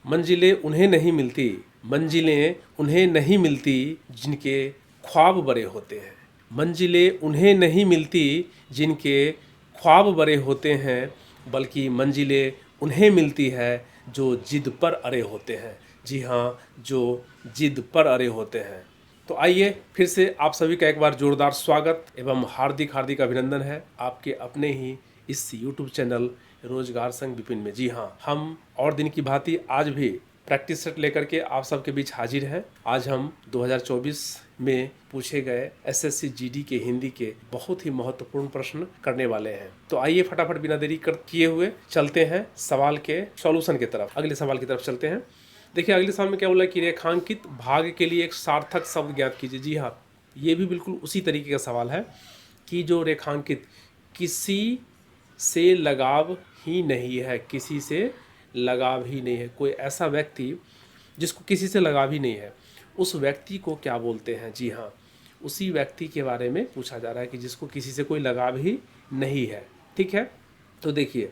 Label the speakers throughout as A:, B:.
A: मंजिलें उन्हें नहीं मिलती, मंजिलें उन्हें नहीं मिलती जिनके ख्वाब बड़े होते हैं। मंजिलें उन्हें नहीं मिलती जिनके ख्वाब बड़े होते हैं, बल्कि मंजिलें उन्हें मिलती है जो जिद पर अड़े होते हैं। जी हाँ, जो जिद पर अड़े होते हैं। तो आइए फिर से आप सभी का एक बार जोरदार स्वागत एवं हार्दिक हार्दिक अभिनंदन है आपके अपने ही इस YouTube चैनल रोजगार संग विपिन में। जी हाँ, हम और दिन की भांति आज भी प्रैक्टिस सेट लेकर के आप सबके बीच हाजिर हैं। आज हम 2024 में पूछे गए SSC GD के हिंदी के बहुत ही महत्वपूर्ण प्रश्न करने वाले हैं। तो आइए फटाफट बिना देरी किए हुए चलते हैं सवाल के सॉल्यूशन की तरफ, अगले सवाल की तरफ चलते हैं। देखिए अगले सवाल में क्या बोला कि रेखांकित भाग के लिए एक सार्थक शब्द ज्ञात कीजिए। जी हाँ, ये भी बिल्कुल उसी तरीके का सवाल है कि जो रेखांकित किसी से लगाव ही नहीं है, किसी से लगाव ही नहीं है, कोई ऐसा व्यक्ति जिसको किसी से लगाव ही नहीं है, उस व्यक्ति को क्या बोलते हैं। जी हाँ, उसी व्यक्ति के बारे में पूछा जा रहा है कि जिसको किसी से कोई लगाव ही नहीं है। ठीक है, तो देखिए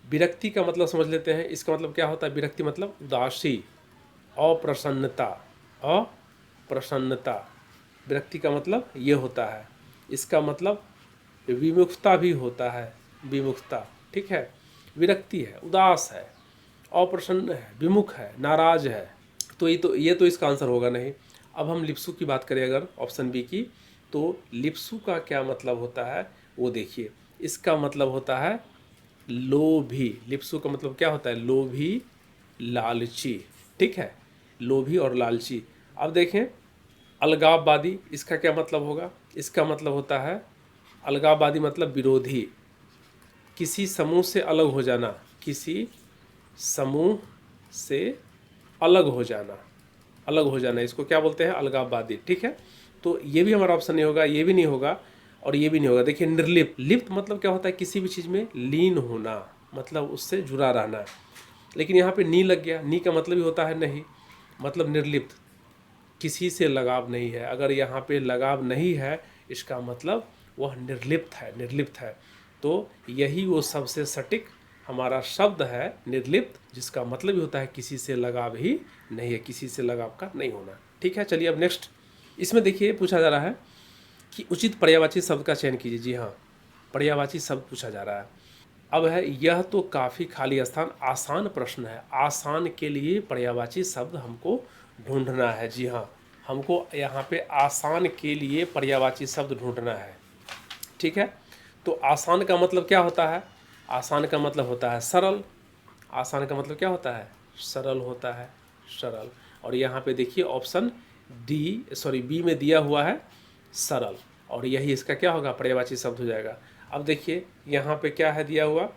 A: विरक्ति का मतलब समझ लेते हैं। इसका मतलब क्या होता है? विरक्ति मतलब उदासी, अप्रसन्नता, अप्रसन्नता। विरक्ति का मतलब ये होता है। इसका मतलब विमुखता भी होता है, विमुखता। ठीक है, विरक्ति है, उदास है, अप्रसन्न है, विमुख है, नाराज है। तो ये तो इसका आंसर होगा नहीं। अब हम लिप्सु की बात करें अगर ऑप्शन बी की, तो लिप्सु का क्या मतलब होता है वो देखिए। इसका मतलब होता है लोभी। लिप्सु का मतलब क्या होता है? लोभी, लालची। ठीक है, लोभी और लालची। अब देखें अलगाववादी, इसका क्या मतलब होगा? इसका मतलब होता है अलगाववादी मतलब विरोधी, किसी समूह से अलग हो जाना, किसी समूह से अलग हो जाना, अलग हो जाना, इसको क्या बोलते हैं? अलगाववादी। ठीक है, तो ये भी हमारा ऑप्शन नहीं होगा, ये भी नहीं होगा और ये भी नहीं होगा। देखिए निर्लिप्त, लिप्त मतलब क्या होता है? किसी भी चीज़ में लीन होना, मतलब उससे जुड़ा रहना। लेकिन यहाँ पे नी लग गया, नी का मतलब ही होता है नहीं, मतलब निर्लिप्त, किसी से लगाव नहीं है। अगर यहाँ पे लगाव नहीं है इसका मतलब वह निर्लिप्त है, निर्लिप्त है। तो यही वो सबसे सटीक हमारा शब्द है निर्लिप्त, जिसका मतलब ही होता है किसी से लगाव ही नहीं है, किसी से लगाव का नहीं होना। ठीक है, चलिए अब नेक्स्ट। इसमें देखिए पूछा जा रहा है कि उचित पर्यायवाची शब्द का चयन कीजिए। जी हाँ, पर्यायवाची शब्द पूछा जा रहा है। अब है यह तो काफ़ी खाली स्थान, आसान प्रश्न है। आसान के लिए पर्यायवाची शब्द हमको ढूंढना है। जी हाँ, हमको यहाँ पे आसान के लिए पर्यायवाची शब्द ढूंढना है। ठीक है, तो आसान का मतलब क्या होता है? आसान का मतलब होता है सरल। आसान का मतलब क्या होता है? सरल होता है, सरल। और यहाँ पे देखिए ऑप्शन बी में दिया हुआ है सरल, और यही इसका क्या होगा? पर्यायवाची शब्द हो जाएगा। अब देखिए यहाँ पे क्या है दिया हुआ?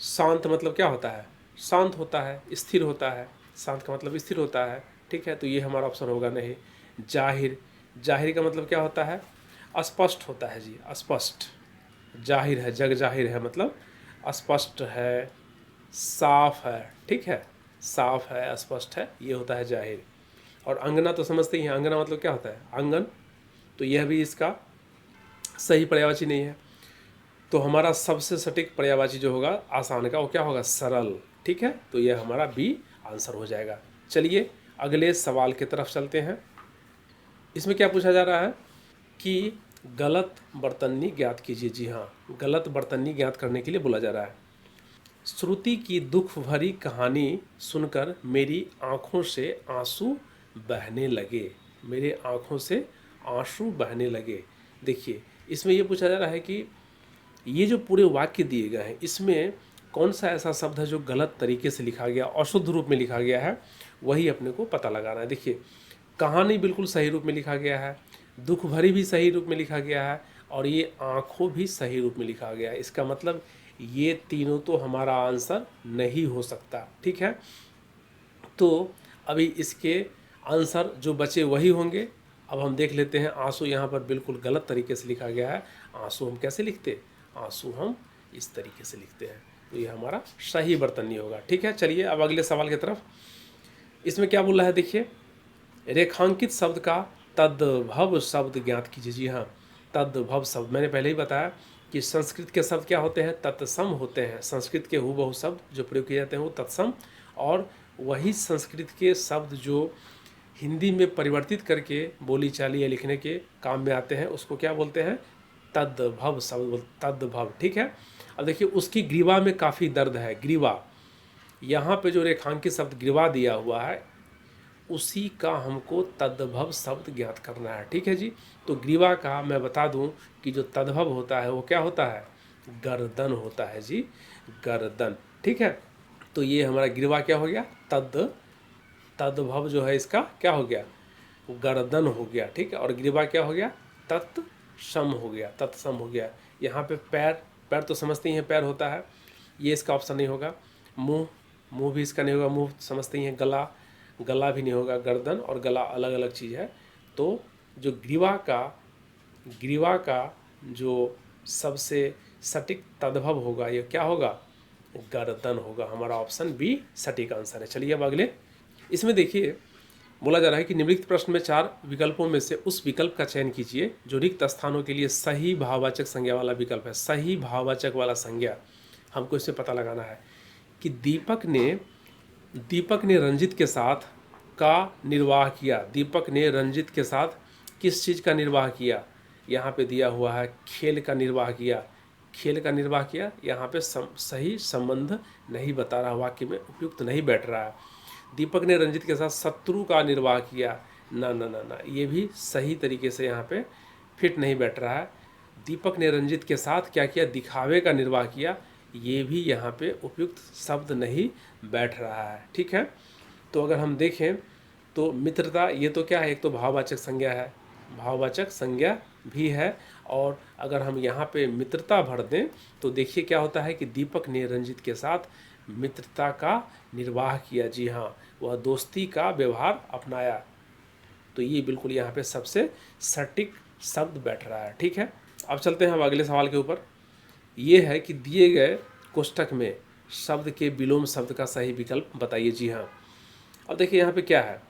A: शांत मतलब क्या होता है? शांत होता है, स्थिर होता है। शांत का मतलब स्थिर होता है। ठीक है, तो ये हमारा ऑप्शन होगा नहीं। जाहिर, जाहिर का मतलब क्या होता है? स्पष्ट होता है जी, स्पष्ट। जाहिर है, जग जाहिर है मतलब स्पष्ट है, साफ है। ठीक है, साफ है, स्पष्ट है, ये होता है जाहिर। और अंगना तो समझते ही हैं, अंगना मतलब क्या होता है? आंगन। तो यह भी इसका सही पर्यायवाची नहीं है। तो हमारा सबसे सटीक पर्यायवाची जो होगा आसान का, वो क्या होगा? सरल। ठीक है, तो यह हमारा बी आंसर हो जाएगा। चलिए अगले सवाल की तरफ चलते हैं। इसमें क्या पूछा जा रहा है कि गलत बर्तनी ज्ञात कीजिए। जी हाँ, गलत बर्तनी ज्ञात करने के लिए बोला जा रहा है। श्रुति की दुख भरी कहानी सुनकर मेरी आंखों से आंसू बहने लगे, मेरे आंखों से आंसू बहने लगे। देखिए इसमें ये पूछा जा रहा है कि ये जो पूरे वाक्य दिए गए हैं इसमें कौन सा ऐसा शब्द है जो गलत तरीके से लिखा गया, अशुद्ध रूप में लिखा गया है, वही अपने को पता लगाना है। देखिए कहानी बिल्कुल सही रूप में लिखा गया है, दुख भरी भी सही रूप में लिखा गया है, और ये आँखों भी सही रूप में लिखा गया है। इसका मतलब ये तीनों तो हमारा आंसर नहीं हो सकता। ठीक है, तो अभी इसके आंसर जो बचे वही होंगे। अब हम देख लेते हैं। आंसू यहाँ पर बिल्कुल गलत तरीके से लिखा गया है। आंसू हम कैसे लिखते? आंसू हम इस तरीके से लिखते हैं, तो ये हमारा सही बर्तनी होगा। ठीक है, चलिए अब अगले सवाल की तरफ। इसमें क्या बोल रहा है देखिए, रेखांकित शब्द का तद्भव शब्द ज्ञात कीजिए। जी हाँ, तद्भव शब्द मैंने पहले ही बताया कि संस्कृत के शब्द क्या होते हैं? तत्सम होते हैं। संस्कृत के हूबहू शब्द जो प्रयोग किए जाते हैं वो तत्सम और वही संस्कृत के शब्द जो हिंदी में परिवर्तित करके बोली चाली या लिखने के काम में आते हैं उसको क्या बोलते हैं, तद्भव शब्द, तद्भव। ठीक है। अब देखिए उसकी ग्रीवा में काफ़ी दर्द है। ग्रीवा, यहाँ पे जो रेखांकित शब्द ग्रीवा दिया हुआ है उसी का हमको तद्भव शब्द ज्ञात करना है। ठीक है जी। तो ग्रीवा का मैं बता दूं कि जो तद्भव होता है वो क्या होता है, गर्दन होता है जी, गर्दन। ठीक है। तो ये हमारा ग्रीवा क्या हो गया, तद्भव जो है इसका क्या हो गया, गर्दन हो गया। ठीक है। और ग्रीवा क्या हो गया, तत्सम हो गया, तत्सम हो गया। यहाँ पे पैर, पैर तो समझते ही हैं पैर होता है, ये इसका ऑप्शन नहीं होगा। मुंह, मुंह भी इसका नहीं होगा, मुंह समझते ही हैं। गला, गला भी नहीं होगा। गर्दन और गला अलग अलग चीज़ है। तो जो ग्रीवा का जो सबसे सटीक तद्भव होगा ये क्या होगा, गर्दन होगा। हमारा ऑप्शन बी सटीक आंसर है। चलिए अब अगले, इसमें देखिए बोला जा रहा है कि निम्नलिखित प्रश्न में 4 विकल्पों में से उस विकल्प का चयन कीजिए जो रिक्त स्थानों के लिए सही भाववाचक संज्ञा वाला विकल्प है। सही भाववाचक वाला संज्ञा हमको इससे पता लगाना है कि दीपक ने रंजित के साथ का निर्वाह किया। दीपक ने रंजित के साथ किस चीज़ का निर्वाह किया, यहाँ पे दिया हुआ है खेल का निर्वाह किया। खेल का निर्वाह किया, यहाँ पे सही संबंध नहीं बता रहा, वाक्य में उपयुक्त नहीं बैठ रहा है। दीपक ने रंजित के साथ शत्रु का निर्वाह किया, ना ना ना ना, ये भी सही तरीके से यहाँ पे फिट नहीं बैठ रहा है। दीपक ने रंजित के साथ क्या किया, दिखावे का निर्वाह किया, ये भी यहाँ पे उपयुक्त शब्द नहीं बैठ रहा है। ठीक है। तो अगर हम देखें तो मित्रता, ये तो क्या है, एक तो भाववाचक संज्ञा है, भाववाचक संज्ञा भी है। और अगर हम यहाँ पे मित्रता भर दें तो देखिए क्या होता है कि दीपक ने रंजित के साथ मित्रता का निर्वाह किया। जी हाँ, वह दोस्ती का व्यवहार अपनाया। तो ये बिल्कुल यहाँ पे सबसे सटीक शब्द बैठ रहा है। ठीक है। अब चलते हैं हम अगले सवाल के ऊपर। ये है कि दिए गए कोष्ठक में शब्द के विलोम शब्द का सही विकल्प बताइए। जी हाँ। अब देखिए यहाँ पे क्या है,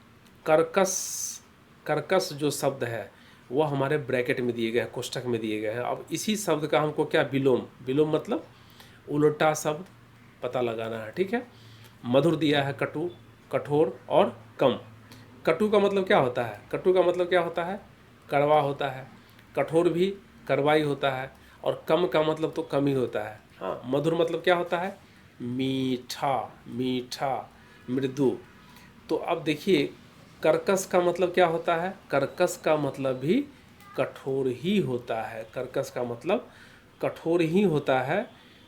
A: कर्कश जो शब्द है वह हमारे ब्रैकेट में दिए गए हैं, कोष्ठक में दिए गए हैं। अब इसी शब्द का हमको क्या, विलोम मतलब उल्टा शब्द पता लगाना है। ठीक है। मधुर दिया है, कटु, कठोर और कम। कटु का मतलब क्या होता है, कटु का मतलब क्या होता है, कड़वा होता है। कठोर भी कड़वाई होता है। और कम का मतलब तो कम ही होता है। हाँ, मधुर मतलब क्या होता है, मीठा, मीठा, मृदु। तो अब देखिए कर्कश का मतलब क्या होता है, कर्कश का मतलब भी कठोर ही होता है। कर्कश का मतलब कठोर ही होता है।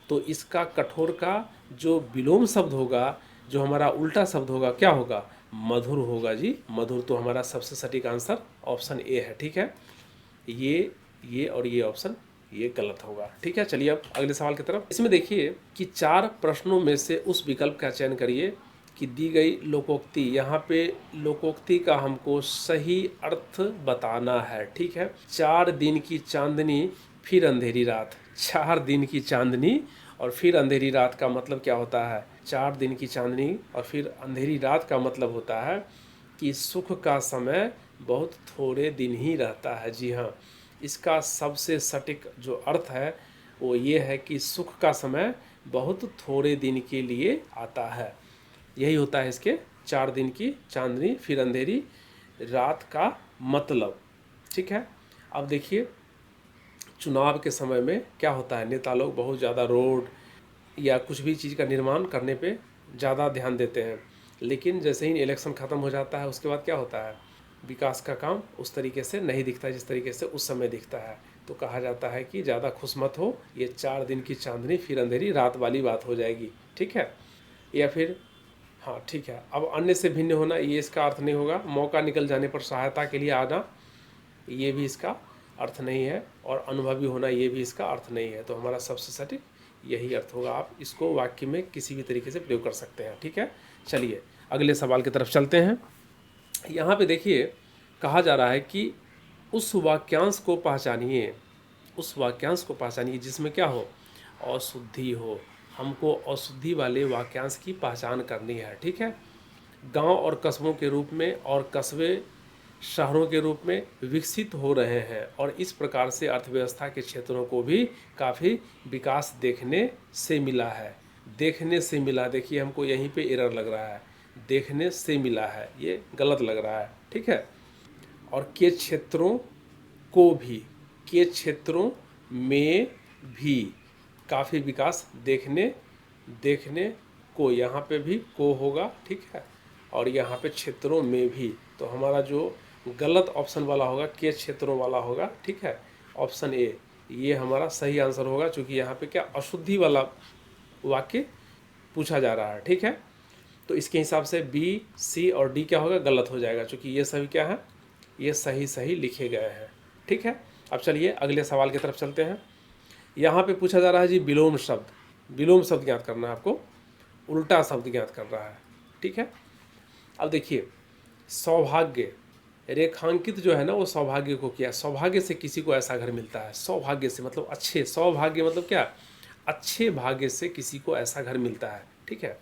A: तो इसका कठोर का जो विलोम शब्द होगा, जो हमारा उल्टा शब्द होगा, क्या होगा, मधुर होगा जी, मधुर। तो हमारा सबसे सटीक आंसर ऑप्शन ए है। ठीक है। ये और ये ऑप्शन ये गलत होगा। ठीक है। चलिए अब अगले सवाल की तरफ। इसमें देखिए कि 4 प्रश्नों में से उस विकल्प का चयन करिए कि दी गई लोकोक्ति, यहाँ पे लोकोक्ति का हमको सही अर्थ बताना है। ठीक है। 4 दिन की चांदनी फिर अंधेरी रात। 4 दिन की चांदनी और फिर अंधेरी रात का मतलब क्या होता है, 4 दिन की चांदनी और फिर अंधेरी रात का मतलब होता है कि सुख का समय बहुत थोड़े दिन ही रहता है। जी हाँ, इसका सबसे सटीक जो अर्थ है वो ये है कि सुख का समय बहुत थोड़े दिन के लिए आता है। यही होता है इसके 4 दिन की चांदनी फिर अंधेरी रात का मतलब। ठीक है। अब देखिए चुनाव के समय में क्या होता है, नेता लोग बहुत ज़्यादा रोड या कुछ भी चीज़ का निर्माण करने पे ज़्यादा ध्यान देते हैं, लेकिन जैसे ही इलेक्शन ख़त्म हो जाता है उसके बाद क्या होता है, विकास का काम उस तरीके से नहीं दिखता जिस तरीके से उस समय दिखता है। तो कहा जाता है कि ज़्यादा खुश मत हो, ये 4 दिन की चांदनी फिर अंधेरी रात वाली बात हो जाएगी। ठीक है। या फिर हाँ ठीक है, अब अन्य से भिन्न होना ये इसका अर्थ नहीं होगा। मौका निकल जाने पर सहायता के लिए आना ये भी इसका अर्थ नहीं है। और अनुभवी होना ये भी इसका अर्थ नहीं है। तो हमारा सबसे सटीक यही अर्थ होगा। आप इसको वाक्य में किसी भी तरीके से प्रयोग कर सकते हैं। ठीक है। चलिए अगले सवाल की तरफ चलते हैं। यहाँ पे देखिए कहा जा रहा है कि उस वाक्यांश को पहचानिए, उस वाक्यांश को पहचानिए जिसमें क्या हो, अशुद्धि हो। हमको अशुद्धि वाले वाक्यांश की पहचान करनी है। ठीक है। गांव और कस्बों के रूप में और कस्बे शहरों के रूप में विकसित हो रहे हैं और इस प्रकार से अर्थव्यवस्था के क्षेत्रों को भी काफ़ी विकास देखने से मिला है। देखने से मिला, देखिए हमको यहीं पे एरर लग रहा है। देखने से मिला है, ये गलत लग रहा है, ठीक है। और के क्षेत्रों को भी, के क्षेत्रों में भी काफ़ी विकास देखने देखने को, यहाँ पे भी को होगा, ठीक है। और यहाँ पे क्षेत्रों में भी, तो हमारा जो गलत ऑप्शन वाला होगा के क्षेत्रों वाला होगा, ठीक है, ऑप्शन ए, ये हमारा सही आंसर होगा, क्योंकि यहाँ पे क्या अशुद्धि वाला वाक्य पूछा जा रहा है, ठीक है। तो इसके हिसाब से बी, सी और डी क्या होगा, गलत हो जाएगा, क्योंकि ये सभी क्या है, ये सही सही लिखे गए हैं, ठीक है। अब चलिए अगले सवाल की तरफ चलते हैं। यहाँ पे पूछा जा रहा है जी विलोम शब्द, विलोम शब्द ज्ञात करना है आपको, उल्टा शब्द ज्ञात कर रहा है, ठीक है। अब देखिए सौभाग्य, रेखांकित जो है ना वो सौभाग्य को किया, सौभाग्य से किसी को ऐसा घर मिलता है, सौभाग्य से मतलब अच्छे, सौभाग्य मतलब क्या, अच्छे भाग्य से किसी को ऐसा घर मिलता है, ठीक है।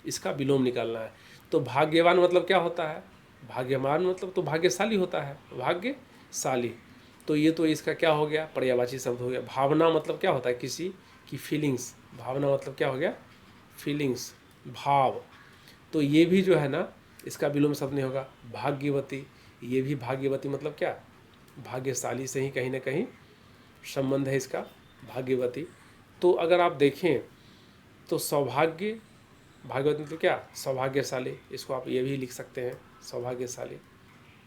A: इसका विलोम निकालना है। तो भाग्यवान मतलब क्या होता है, भाग्यवान मतलब तो भाग्यशाली होता है, भाग्यशाली। तो ये तो इसका क्या हो गया, पर्यायवाची शब्द हो गया। भावना मतलब क्या होता है, किसी की फीलिंग्स, भावना मतलब क्या हो गया, फीलिंग्स, भाव। तो ये भी जो है ना इसका विलोम शब्द नहीं होगा। भाग्यवती, ये भी भाग्यवती मतलब क्या, भाग्यशाली से ही कहीं ना कहीं संबंध है इसका, भाग्यवती। तो अगर आप देखें तो सौभाग्य, भाग्यवती मतलब क्या, सौभाग्यशाली, इसको आप ये भी लिख सकते हैं, सौभाग्यशाली।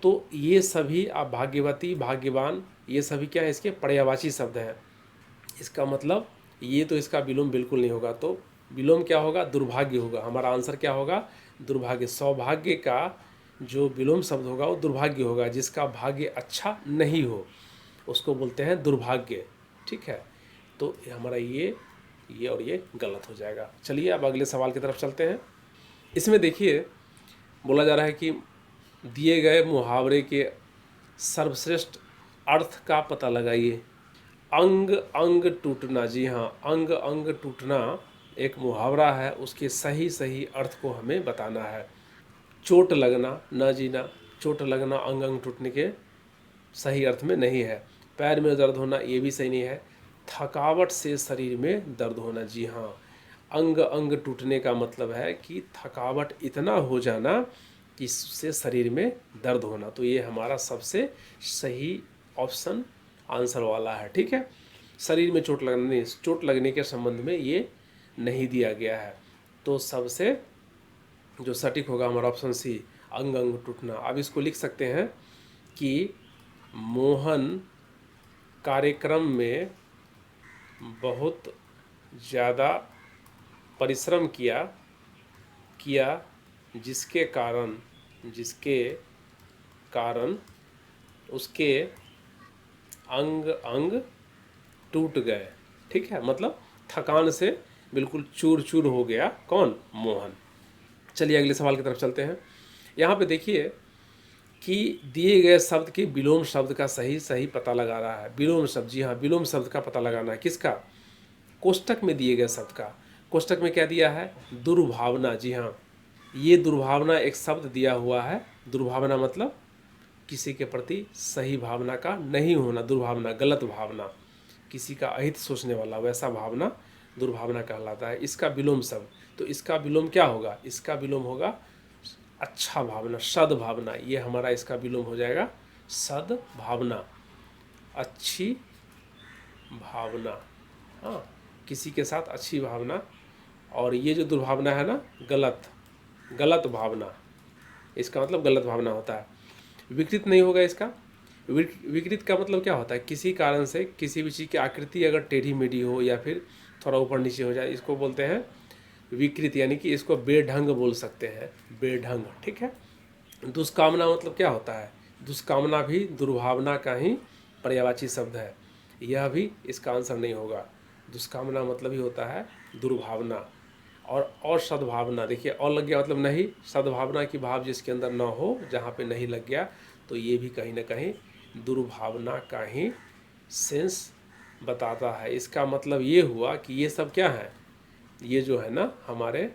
A: तो ये सभी आप भाग्यवती, भाग्यवान, ये सभी क्या है, इसके पर्यायवाची शब्द हैं। इसका मतलब ये तो इसका विलोम बिल्कुल नहीं होगा। तो विलोम क्या होगा, दुर्भाग्य होगा। हमारा आंसर क्या होगा, दुर्भाग्य। सौभाग्य का जो विलोम शब्द होगा वो दुर्भाग्य होगा, जिसका भाग्य अच्छा नहीं हो उसको बोलते हैं दुर्भाग्य, ठीक है। तो हमारा ये और ये गलत हो जाएगा। चलिए अब अगले सवाल की तरफ चलते हैं। इसमें देखिए बोला जा रहा है कि दिए गए मुहावरे के सर्वश्रेष्ठ अर्थ का पता लगाइए। अंग अंग टूटना, जी हाँ, अंग अंग टूटना एक मुहावरा है, उसके सही सही अर्थ को हमें बताना है। चोट लगना, न जीना, चोट लगना अंग अंग टूटने के सही अर्थ में नहीं है। पैर में दर्द होना, ये भी सही नहीं है। थकावट से शरीर में दर्द होना, जी हाँ, अंग अंग टूटने का मतलब है कि थकावट इतना हो जाना कि इससे शरीर में दर्द होना। तो ये हमारा सबसे सही ऑप्शन आंसर वाला है, ठीक है। शरीर में चोट लगने के संबंध में ये नहीं दिया गया है। तो सबसे जो सटीक होगा हमारा ऑप्शन सी, अंग अंग टूटना। अब इसको लिख सकते हैं कि मोहन कार्यक्रम में बहुत ज़्यादा परिश्रम किया जिसके कारण उसके अंग अंग टूट गए, ठीक है। मतलब थकान से बिल्कुल चूर चूर हो गया कौन, मोहन। चलिए अगले सवाल की तरफ चलते हैं। यहाँ पे देखिए कि दिए गए शब्द के विलोम शब्द का सही सही पता लगा रहा है। विलोम शब्द, जी हाँ, विलोम शब्द का पता लगाना है, किसका, कोष्टक में दिए गए शब्द का। कोष्टक में क्या दिया है, दुर्भावना, जी हाँ, ये दुर्भावना एक शब्द दिया हुआ है। दुर्भावना मतलब किसी के प्रति सही भावना का नहीं होना, दुर्भावना, गलत भावना, किसी का अहित सोचने वाला वैसा भावना दुर्भावना कहलाता है। इसका विलोम शब्द, तो इसका विलोम क्या होगा, इसका विलोम होगा अच्छा भावना, सद्भावना। ये हमारा इसका विलोम हो जाएगा सद्भावना, अच्छी भावना, हाँ, किसी के साथ अच्छी भावना। और ये जो दुर्भावना है ना, गलत भावना, इसका मतलब गलत भावना होता है। विकृत नहीं होगा इसका। विकृत का मतलब क्या होता है, किसी कारण से किसी भी चीज़ की आकृति अगर टेढ़ी मेढ़ी हो या फिर थोड़ा ऊपर नीचे हो जाए, इसको बोलते हैं विकृत, यानी कि इसको बेढंग बोल सकते हैं, बेढंग, ठीक है। दुष्कामना मतलब क्या होता है, दुष्कामना भी दुर्भावना का ही पर्यायवाची शब्द है, यह भी इसका आंसर नहीं होगा। दुष्कामना मतलब ही होता है दुर्भावना। और सद्भावना, देखिए और लग गया मतलब नहीं, सद्भावना की भाव जिसके अंदर न हो, जहाँ पे नहीं लग गया, तो ये भी कहीं ना कहीं दुर्भावना का ही सेंस बताता है। इसका मतलब ये हुआ कि ये सब क्या है, ये जो है ना हमारे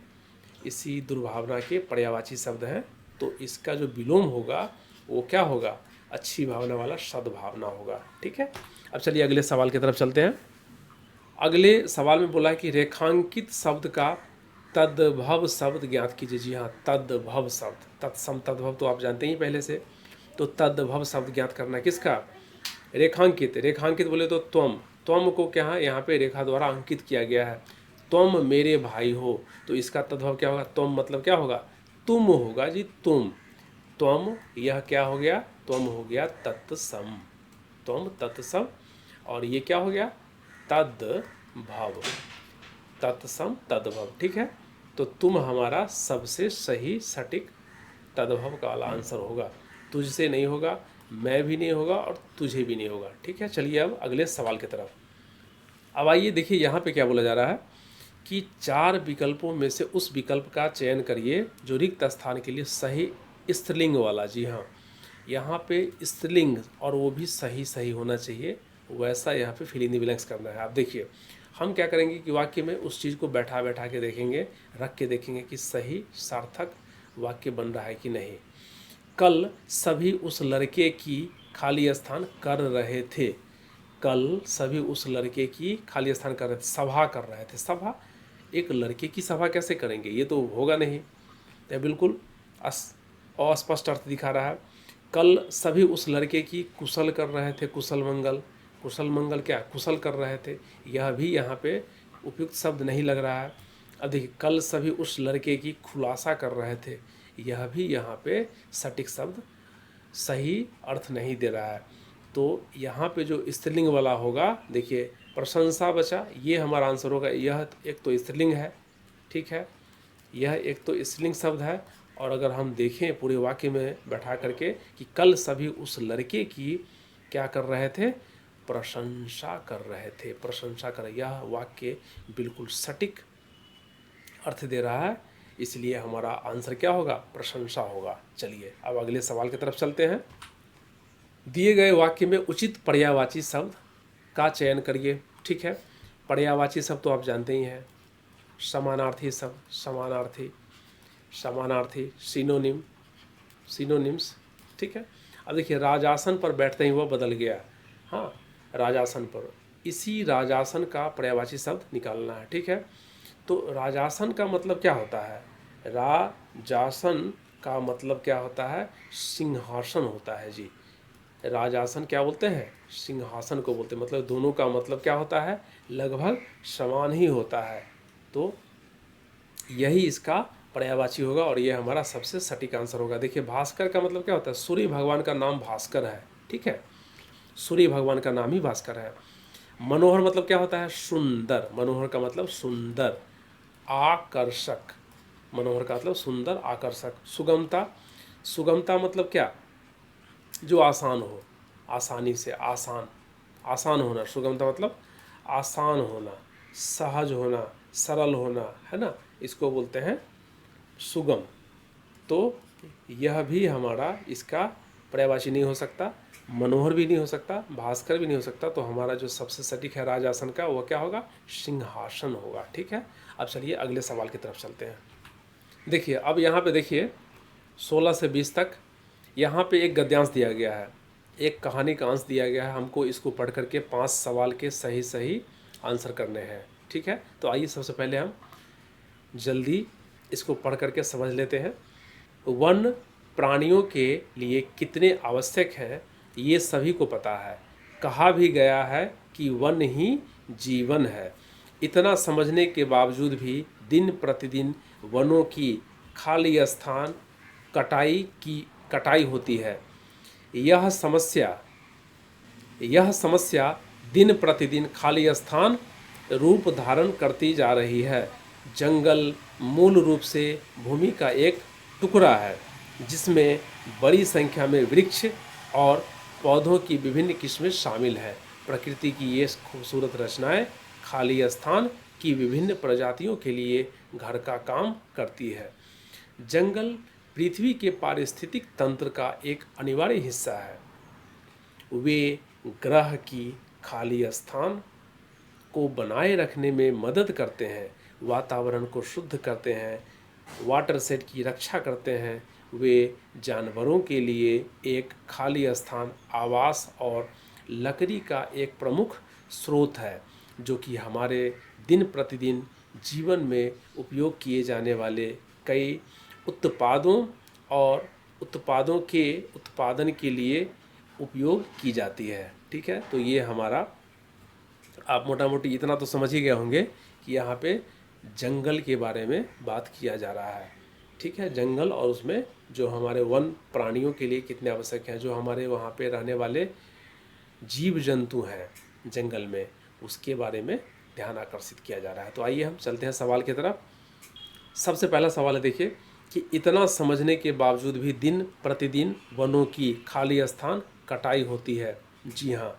A: इसी दुर्भावना के पर्यायवाची शब्द हैं। तो इसका जो विलोम होगा वो क्या होगा, अच्छी भावना वाला सद्भावना होगा, ठीक है। अब चलिए अगले सवाल की तरफ चलते हैं। अगले सवाल में बोला है कि रेखांकित शब्द का तद्भव शब्द ज्ञात कीजिए। जी हाँ, तद्भव शब्द, तत्सम तद्भव तो आप जानते ही पहले से। तो तद्भव शब्द ज्ञात करना किसका? रेखांकित। रेखांकित बोले तो त्वम, त्वम को क्या है यहाँ पे रेखा द्वारा अंकित किया गया है। त्वम मेरे भाई हो, तो इसका तद्भव क्या होगा? त्वम मतलब क्या होगा? तुम होगा जी, तुम। त्वम, यह क्या हो गया? त्वम हो गया तत्सम, त्वम तत्सम। और ये क्या हो गया? तद्भव, तत्सम तद्भव। ठीक है, तो तुम हमारा सबसे सही सटीक तद्भव का वाला आंसर होगा। तुझसे नहीं होगा, मैं भी नहीं होगा और तुझे भी नहीं होगा। ठीक है, चलिए अब अगले सवाल की तरफ। अब आइए देखिए यहाँ पे क्या बोला जा रहा है कि 4 विकल्पों में से उस विकल्प का चयन करिए जो रिक्त स्थान के लिए सही स्त्रीलिंग वाला। जी हाँ, यहाँ पे स्त्रीलिंग और वो भी सही सही होना चाहिए, वैसा यहाँ पे फिल इन द ब्लैंक्स करना है। आप देखिए हम क्या करेंगे कि वाक्य में उस चीज़ को बैठा बैठा के देखेंगे, रख के देखेंगे कि सही सार्थक वाक्य बन रहा है कि नहीं। कल सभी उस लड़के की खाली स्थान कर रहे थे। कल सभी उस लड़के की खाली स्थान कर रहे थे, सभा कर रहे थे। सभा, एक लड़के की सभा कैसे करेंगे? ये तो होगा नहीं, यह बिल्कुल अस्पष्ट अर्थ दिखा रहा है। कल सभी उस लड़के की कुशल कर रहे थे, कुशल मंगल। कुशल मंगल क्या? कुशल कर रहे थे, यह भी यहाँ पे उपयुक्त शब्द नहीं लग रहा है। अब देखिए, कल सभी उस लड़के की खुलासा कर रहे थे, यह भी यहाँ पे सटीक शब्द सही अर्थ नहीं दे रहा है। तो यहाँ पे जो स्त्रीलिंग वाला होगा, देखिए प्रशंसा बचा, ये हमारा आंसर होगा। यह एक तो स्त्रीलिंग है, ठीक है, यह एक तो स्त्रीलिंग शब्द है। और अगर हम देखें पूरे वाक्य में बैठा करके कि कल सभी उस लड़के की क्या कर रहे थे? प्रशंसा कर रहे थे, प्रशंसा कर, यह वाक्य बिल्कुल सटीक अर्थ दे रहा है, इसलिए हमारा आंसर क्या होगा? प्रशंसा होगा। चलिए अब अगले सवाल की तरफ चलते हैं। दिए गए वाक्य में उचित पर्यायवाची शब्द का चयन करिए। ठीक है, पर्यायवाची शब्द तो आप जानते ही हैं, समानार्थी शब्द, समानार्थी, समानार्थी, सिनोनिम, सिनोनिम्स। ठीक है, अब देखिए राजासन पर बैठते ही वह बदल गया। हाँ, राजासन पर, इसी राजासन का पर्यायवाची शब्द निकालना है। ठीक है, तो राजासन का मतलब क्या होता है? राजासन का मतलब क्या होता है? सिंहासन होता है जी। राजासन क्या बोलते हैं? सिंहासन को बोलते हैं। मतलब दोनों का मतलब क्या होता है? लगभग समान ही होता है। तो यही इसका पर्यायवाची होगा और ये हमारा सबसे सटीक आंसर होगा। देखिए भास्कर का मतलब क्या होता है? सूर्य भगवान का नाम भास्कर है। ठीक है, सूर्य भगवान का नाम ही भास्कर है। मनोहर मतलब क्या होता है? सुंदर। मनोहर का मतलब सुंदर, आकर्षक। मनोहर का मतलब सुंदर, आकर्षक। सुगमता, सुगमता मतलब क्या? जो आसान हो, आसानी से, आसान, आसान होना। सुगमता मतलब आसान होना, सहज होना, सरल होना, है ना, इसको बोलते हैं सुगम। तो यह भी हमारा इसका पर्यायवाची नहीं हो सकता, मनोहर भी नहीं हो सकता, भास्कर भी नहीं हो सकता। तो हमारा जो सबसे सटीक है राजासन का, वह क्या होगा? सिंहासन होगा। ठीक है, अब चलिए अगले सवाल की तरफ चलते हैं। देखिए अब यहाँ पे देखिए 16 से 20 तक यहाँ पे एक गद्यांश दिया गया है, एक कहानी का अंश दिया गया है। हमको इसको पढ़ करके 5 सवाल के सही सही आंसर करने हैं। ठीक है, तो आइए सबसे पहले हम जल्दी इसको पढ़ करके समझ लेते हैं। वन प्राणियों के लिए कितने आवश्यक हैं ये सभी को पता है। कहा भी गया है कि वन ही जीवन है। इतना समझने के बावजूद भी दिन प्रतिदिन वनों की खाली स्थान कटाई होती है। यह समस्या दिन प्रतिदिन खाली स्थान रूप धारण करती जा रही है। जंगल मूल रूप से भूमि का एक टुकड़ा है जिसमें बड़ी संख्या में वृक्ष और पौधों की विभिन्न किस्में शामिल हैं। प्रकृति की ये खूबसूरत रचनाएं खाली स्थान की विभिन्न प्रजातियों के लिए घर का काम करती है। जंगल पृथ्वी के पारिस्थितिक तंत्र का एक अनिवार्य हिस्सा है। वे ग्रह की खाली स्थान को बनाए रखने में मदद करते हैं, वातावरण को शुद्ध करते हैं, वाटरशेड की रक्षा करते हैं। वे जानवरों के लिए एक खाली स्थान, आवास और लकड़ी का एक प्रमुख स्रोत है जो कि हमारे दिन प्रतिदिन जीवन में उपयोग किए जाने वाले कई उत्पादों और उत्पादों के उत्पादन के लिए उपयोग की जाती है। ठीक है, तो ये हमारा, आप मोटा मोटी इतना तो समझ ही गए होंगे कि यहाँ पे जंगल के बारे में बात किया जा रहा है। ठीक है, जंगल और उसमें जो हमारे वन प्राणियों के लिए कितने आवश्यक हैं, जो हमारे वहाँ पे रहने वाले जीव जंतु हैं जंगल में, उसके बारे में ध्यान आकर्षित किया जा रहा है। तो आइए हम चलते हैं सवाल की तरफ। सबसे पहला सवाल है, देखिए कि इतना समझने के बावजूद भी दिन प्रतिदिन वनों की खाली स्थान कटाई होती है। जी हाँ,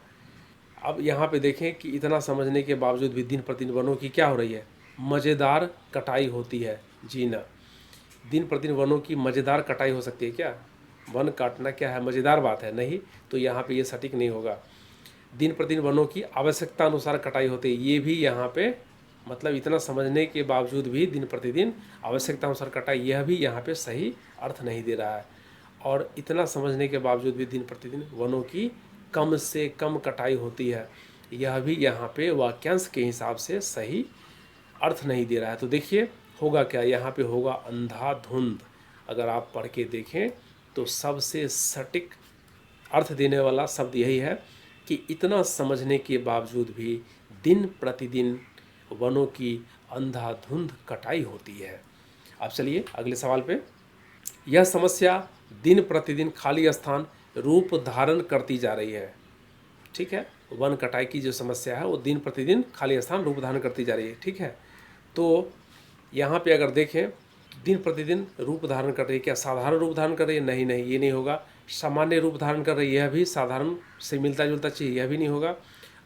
A: अब यहाँ पे देखें कि इतना समझने के बावजूद भी दिन प्रतिदिन वनों की क्या हो रही है, मज़ेदार कटाई होती है। जी ना, दिन प्रतिदिन वनों की मज़ेदार कटाई हो सकती है क्या? वन काटना क्या है, मज़ेदार बात है? नहीं, तो यहाँ पे ये सटीक नहीं होगा। दिन प्रतिदिन वनों की आवश्यकता अनुसार कटाई होती है, ये भी यहाँ पे मतलब इतना समझने के बावजूद भी दिन प्रतिदिन आवश्यकता अनुसार कटाई, यह भी यहाँ पे सही अर्थ नहीं दे रहा है। और इतना समझने के बावजूद भी दिन प्रतिदिन वनों की कम से कम कटाई होती है, यह भी यहाँ पे वाक्यांश के हिसाब से सही अर्थ नहीं दे रहा है। तो देखिए होगा क्या, यहाँ पे होगा अंधाधुंध। अगर आप पढ़ के देखें तो सबसे सटीक अर्थ देने वाला शब्द यही है कि इतना समझने के बावजूद भी दिन प्रतिदिन वनों की अंधाधुंध कटाई होती है। अब चलिए अगले सवाल पे। यह समस्या दिन प्रतिदिन खाली स्थान रूप धारण करती जा रही है। ठीक है, वन कटाई की जो समस्या है वो दिन प्रतिदिन खाली स्थान रूप धारण करती जा रही है। ठीक है, तो यहाँ पे अगर देखें दिन प्रतिदिन रूप धारण कर रही है, क्या साधारण रूप धारण कर रही है? नहीं नहीं, ये नहीं होगा। सामान्य रूप धारण कर रही है, यह भी साधारण से मिलता जुलता चाहिए, यह भी नहीं होगा।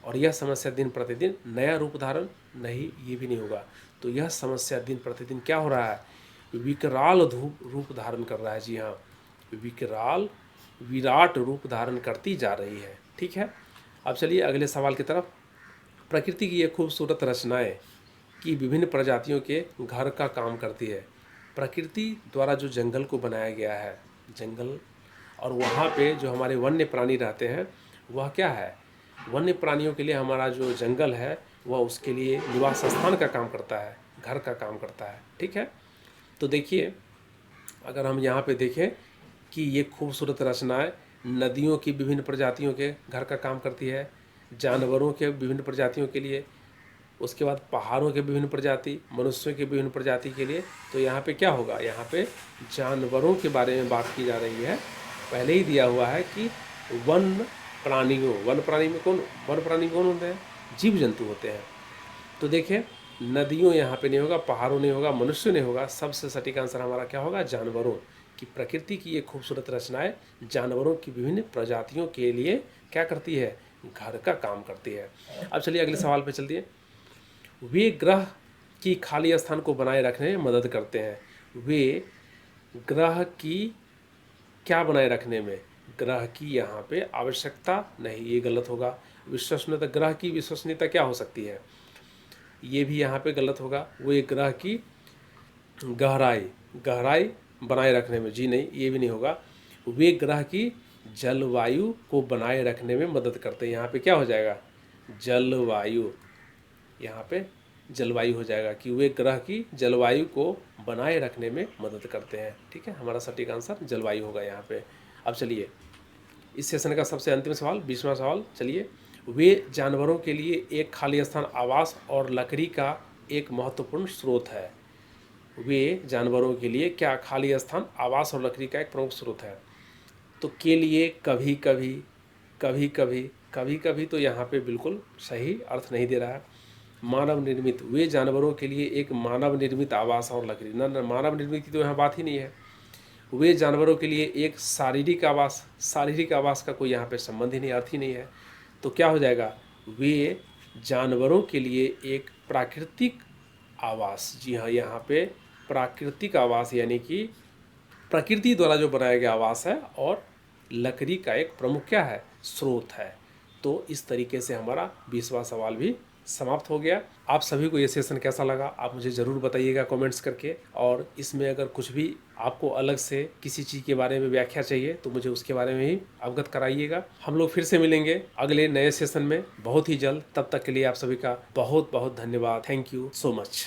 A: और यह समस्या दिन प्रतिदिन नया रूप धारण, नहीं, ये भी नहीं होगा। तो यह समस्या दिन प्रतिदिन क्या हो रहा है, विकराल रूप धारण कर रहा है। जी हाँ, विकराल विराट रूप धारण करती जा रही है। ठीक है, अब चलिए अगले सवाल की तरफ। प्रकृति की ये खूबसूरत रचनाएं की विभिन्न प्रजातियों के घर का काम करती है। प्रकृति द्वारा जो जंगल को बनाया गया है, जंगल, और वहाँ पे जो हमारे वन्य प्राणी रहते हैं, वह क्या है, वन्य प्राणियों के लिए हमारा जो जंगल है वह उसके लिए निवास स्थान का काम करता है, घर का काम करता है। ठीक है, तो देखिए अगर हम यहाँ पे देखें कि ये खूबसूरत रचनाएं नदियों की विभिन्न प्रजातियों के घर का काम करती है, जानवरों के विभिन्न प्रजातियों के लिए, उसके बाद पहाड़ों के विभिन्न प्रजाति, मनुष्यों के विभिन्न प्रजाति के लिए। तो यहाँ पे क्या होगा, यहाँ पे जानवरों के बारे में बात की जा रही है। पहले ही दिया हुआ है कि वन प्राणियों, वन प्राणी में कौन, वन प्राणी कौन होते हैं, जीव जंतु होते हैं। तो देखिए नदियों यहाँ पे नहीं होगा, पहाड़ों नहीं होगा, मनुष्य नहीं होगा, सबसे सटीक आंसर हमारा क्या होगा, जानवरों की। प्रकृति की ये खूबसूरत रचनाएं जानवरों की विभिन्न प्रजातियों के लिए क्या करती है, घर का काम करती है। अब चलिए अगले सवाल पे चलती है। वे ग्रह की खाली स्थान को बनाए रखने में मदद करते हैं। वे ग्रह की क्या बनाए रखने में, ग्रह की यहाँ पे आवश्यकता नहीं, ये गलत होगा। विश्वसनीयता, ग्रह की विश्वसनीयता क्या हो सकती है, ये भी यहाँ पे गलत होगा। वे ग्रह की गहराई बनाए रखने में, जी नहीं, ये भी नहीं होगा। वे ग्रह की जलवायु को बनाए रखने में मदद करते हैं, यहाँ पे क्या हो जाएगा, जलवायु, यहाँ पे जलवायु हो जाएगा कि वे ग्रह की जलवायु को बनाए रखने में मदद करते हैं। ठीक है, हमारा सटीक आंसर जलवायु होगा यहाँ पे। अब चलिए इस सेशन का सबसे अंतिम सवाल, 20वां सवाल। चलिए, वे जानवरों के लिए एक खाली स्थान आवास और लकड़ी का एक महत्वपूर्ण स्रोत है। वे जानवरों के लिए क्या खाली स्थान आवास और लकड़ी का एक प्रमुख स्रोत है। तो के लिए कभी कभी, कभी कभी, कभी कभी तो यहाँ पे बिल्कुल सही अर्थ नहीं दे रहा है। मानव निर्मित, वे जानवरों के लिए एक मानव निर्मित आवास और लकड़ी, न मानव निर्मित की तो यहाँ बात ही नहीं है। वे जानवरों के लिए एक शारीरिक आवास, शारीरिक आवास का कोई यहाँ पे संबंध ही नहीं, अर्थ ही नहीं है। तो क्या हो जाएगा, वे जानवरों के लिए एक प्राकृतिक आवास। जी हाँ, यहाँ पे प्राकृतिक आवास यानी कि प्रकृति द्वारा जो बनाया गया आवास है, और लकड़ी का एक प्रमुख क्या है, स्रोत है। तो इस तरीके से हमारा 20वां सवाल भी समाप्त हो गया। आप सभी को ये सेशन कैसा लगा आप मुझे ज़रूर बताइएगा कमेंट्स करके, और इसमें अगर कुछ भी आपको अलग से किसी चीज़ के बारे में व्याख्या चाहिए तो मुझे उसके बारे में ही अवगत कराइएगा। हम लोग फिर से मिलेंगे अगले नए सेशन में बहुत ही जल्द। तब तक के लिए आप सभी का बहुत बहुत धन्यवाद। Thank you so much.